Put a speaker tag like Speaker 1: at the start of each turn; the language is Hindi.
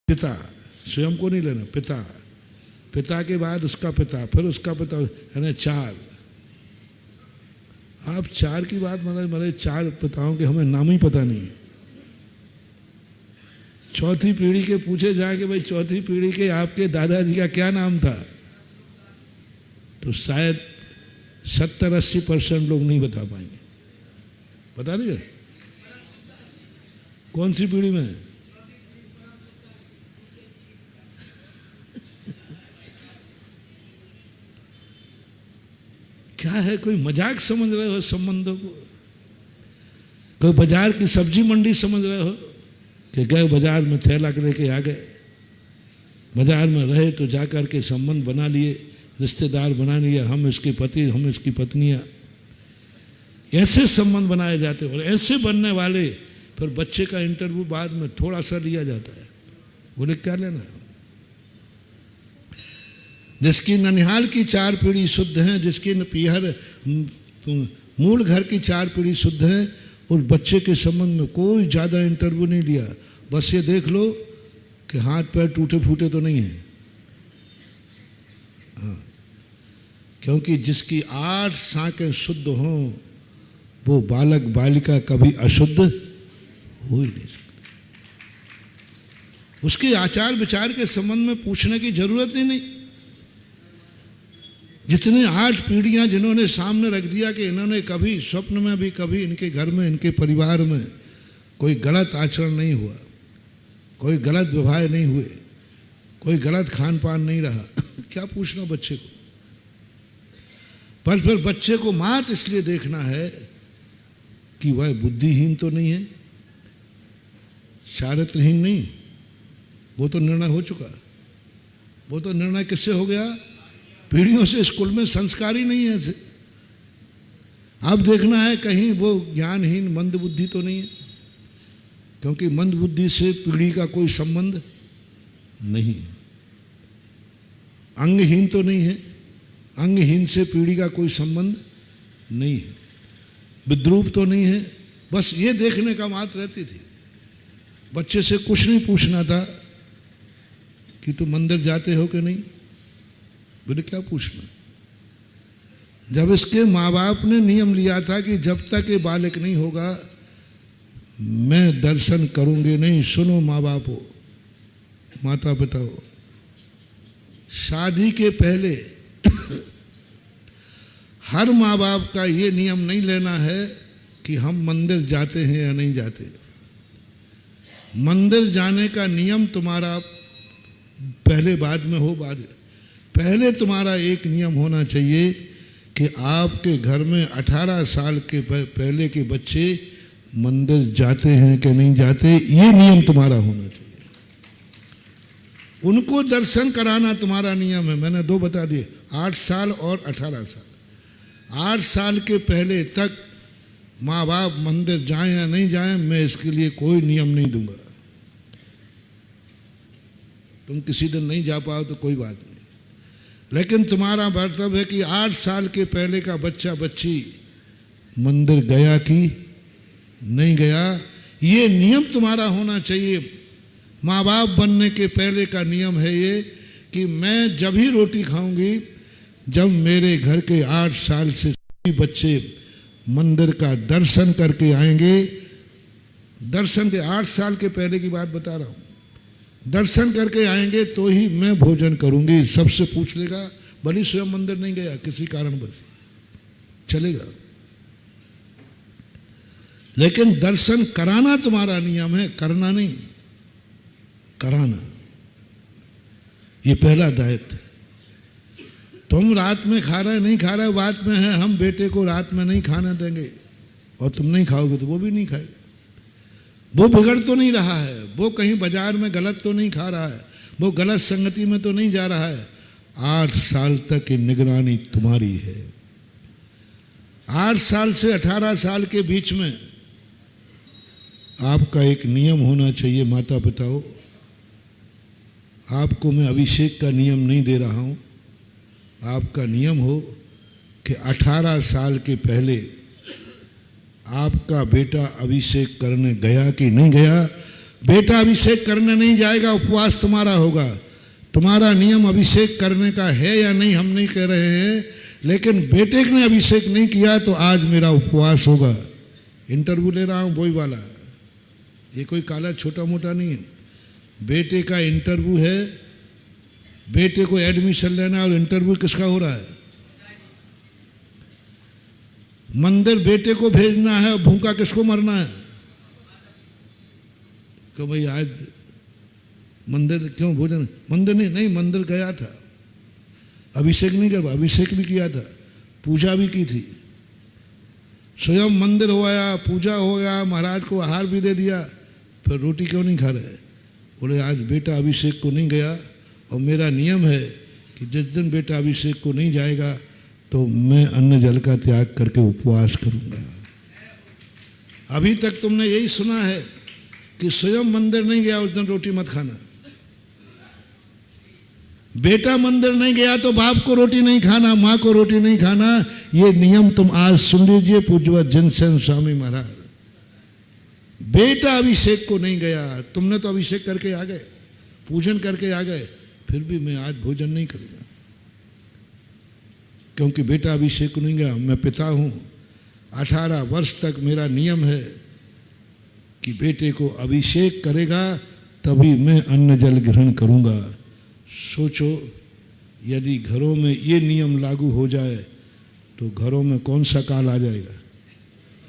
Speaker 1: पिता, स्वयं को नहीं लेना, पिता, पिता के बाद उसका पिता, फिर उसका पिता, यानी 4। आप 4 की बात मेरे 4 पिताओं के हमें नाम ही पता नहीं। चौथी पीढ़ी के पूछे जाए कि भाई चौथी पीढ़ी के आपके दादाजी का क्या नाम था, तो शायद 70-80% लोग नहीं बता पाएंगे। बता देगा कौन सी पीढ़ी में? क्या है, कोई मजाक समझ रहे हो संबंधों को? कोई बाजार की सब्जी मंडी समझ रहे हो कि गए बाजार में थैला लेके आ गए, बाजार में रहे तो जाकर के संबंध बना लिए, रिश्तेदार बना लिया, हम इसके पति, हम इसकी पत्नियां, ऐसे संबंध बनाए जाते हैं। और ऐसे बनने वाले फिर बच्चे का इंटरव्यू बाद में थोड़ा सा लिया जाता है, बोले क्या लेना। जिसकी ननिहाल की 4 पीढ़ी शुद्ध है, जिसकी पीहर मूल घर की 4 पीढ़ी शुद्ध है, और बच्चे के संबंध में कोई ज़्यादा इंटरव्यू नहीं लिया, बस ये देख लो कि हाथ पैर टूटे फूटे तो नहीं है। हाँ, क्योंकि जिसकी 8 सांकें शुद्ध हों वो बालक बालिका कभी अशुद्ध हो ही नहीं सकते। उसके आचार विचार के संबंध में पूछने की जरूरत ही नहीं। जितने 8 पीढ़ियां जिन्होंने सामने रख दिया कि इन्होंने कभी स्वप्न में भी कभी इनके घर में, इनके परिवार में कोई गलत आचरण नहीं हुआ, कोई गलत व्यवहार नहीं हुए, कोई गलत खान पान नहीं रहा, क्या पूछना बच्चे को। पर फिर बच्चे को मात्र इसलिए देखना है कि वह बुद्धिहीन तो नहीं है, चारित्रहीन नहीं, वो तो निर्णय हो चुका। वो तो निर्णय किससे हो गया? पीढ़ियों से स्कूल में संस्कार ही नहीं है ऐसे। अब देखना है कहीं वो ज्ञानहीन मंद बुद्धि तो नहीं है, क्योंकि मंद बुद्धि से पीढ़ी का कोई संबंध नहीं है। अंगहीन तो नहीं है, अंगहीन से पीढ़ी का कोई संबंध नहीं है। विद्रूप तो नहीं है। बस ये देखने का मात्र रहती थी। बच्चे से कुछ नहीं पूछना था कि तुम मंदिर जाते हो कि नहीं, बोले क्या पूछना। जब इसके माँ बाप ने नियम लिया था कि जब तक ये बालक नहीं होगा मैं दर्शन करूंगे नहीं। सुनो माँ बाप हो, माता पिता हो, शादी के पहले हर माँ बाप का ये नियम नहीं लेना है कि हम मंदिर जाते हैं या नहीं जाते। मंदिर जाने का नियम तुम्हारा पहले बाद में हो, बाद पहले तुम्हारा एक नियम होना चाहिए कि आपके घर में 18 साल के पहले के बच्चे मंदिर जाते हैं कि नहीं जाते, ये नियम तुम्हारा होना चाहिए। उनको दर्शन कराना तुम्हारा नियम है। मैंने 2 बता दिए, 8 साल और 18 साल। 8 साल के पहले तक माँ बाप मंदिर जाएं या नहीं जाएं, मैं इसके लिए कोई नियम नहीं दूंगा। तुम किसी दिन नहीं जा पाओ तो कोई बात नहीं, लेकिन तुम्हारा कर्तव्य है कि 8 साल के पहले का बच्चा बच्ची मंदिर गया कि नहीं गया, ये नियम तुम्हारा होना चाहिए। माँ बाप बनने के पहले का नियम है ये कि मैं जब ही रोटी खाऊंगी जब मेरे घर के 8 साल से बच्चे मंदिर का दर्शन करके आएंगे। दर्शन के 8 साल के पहले की बात बता रहा हूं। दर्शन करके आएंगे तो ही मैं भोजन करूंगी। सबसे पूछ लेगा, भले स्वयं मंदिर नहीं गया किसी कारणवश चलेगा, लेकिन दर्शन कराना तुम्हारा नियम है, करना नहीं, कराना। ये पहला दायित्व। तुम रात में खा रहे नहीं खा रहे बात में है, हम बेटे को रात में नहीं खाना देंगे और तुम नहीं खाओगे तो वो भी नहीं खाएगा। वो बिगड़ तो नहीं रहा है, वो कहीं बाजार में गलत तो नहीं खा रहा है, वो गलत संगति में तो नहीं जा रहा है। 8 साल तक की निगरानी तुम्हारी है। 8 साल से 18 साल के बीच में आपका एक नियम होना चाहिए। माता पिताओं, आपको मैं अभिषेक का नियम नहीं दे रहा हूं। आपका नियम हो कि 18 साल के पहले आपका बेटा अभिषेक करने गया कि नहीं गया, बेटा अभिषेक करने नहीं जाएगा, उपवास तुम्हारा होगा। तुम्हारा नियम अभिषेक करने का है या नहीं हम नहीं कह रहे हैं, लेकिन बेटे ने अभिषेक नहीं किया तो आज मेरा उपवास होगा। इंटरव्यू ले रहा हूँ वही वाला, ये कोई काला छोटा मोटा नहीं है। बेटे का इंटरव्यू है, बेटे को एडमिशन लेना है और इंटरव्यू किसका हो रहा है? मंदिर बेटे को भेजना है और भूखा किसको मरना है? कि भाई आज मंदिर क्यों भोजन, मंदिर नहीं, मंदिर गया था, अभिषेक नहीं कर, अभिषेक भी किया था, पूजा भी की थी, स्वयं मंदिर हो आया, पूजा हो गया, महाराज को आहार भी दे दिया, फिर रोटी क्यों नहीं खा रहे? बोले आज बेटा अभिषेक को नहीं गया और मेरा नियम है कि जिस दिन बेटा अभिषेक को नहीं जाएगा तो मैं अन्न जल का त्याग करके उपवास करूंगा। अभी तक तुमने यही सुना है कि स्वयं मंदिर नहीं गया उस दिन रोटी मत खाना, बेटा मंदिर नहीं गया तो बाप को रोटी नहीं खाना, माँ को रोटी नहीं खाना। ये नियम तुम आज सुन लीजिए पूज्यवत जिनसेन स्वामी महाराज। बेटा अभिषेक को नहीं गया, तुमने तो अभिषेक करके आ गए, पूजन करके आ गए, फिर भी मैं आज भोजन नहीं करूंगा क्योंकि बेटा अभिषेक को नहीं गया। मैं पिता हूं, 18 वर्ष तक मेरा नियम है कि बेटे को अभिषेक करेगा तभी मैं अन्न जल ग्रहण करूंगा। सोचो यदि घरों में ये नियम लागू हो जाए तो घरों में कौन सा काल आ जाएगा।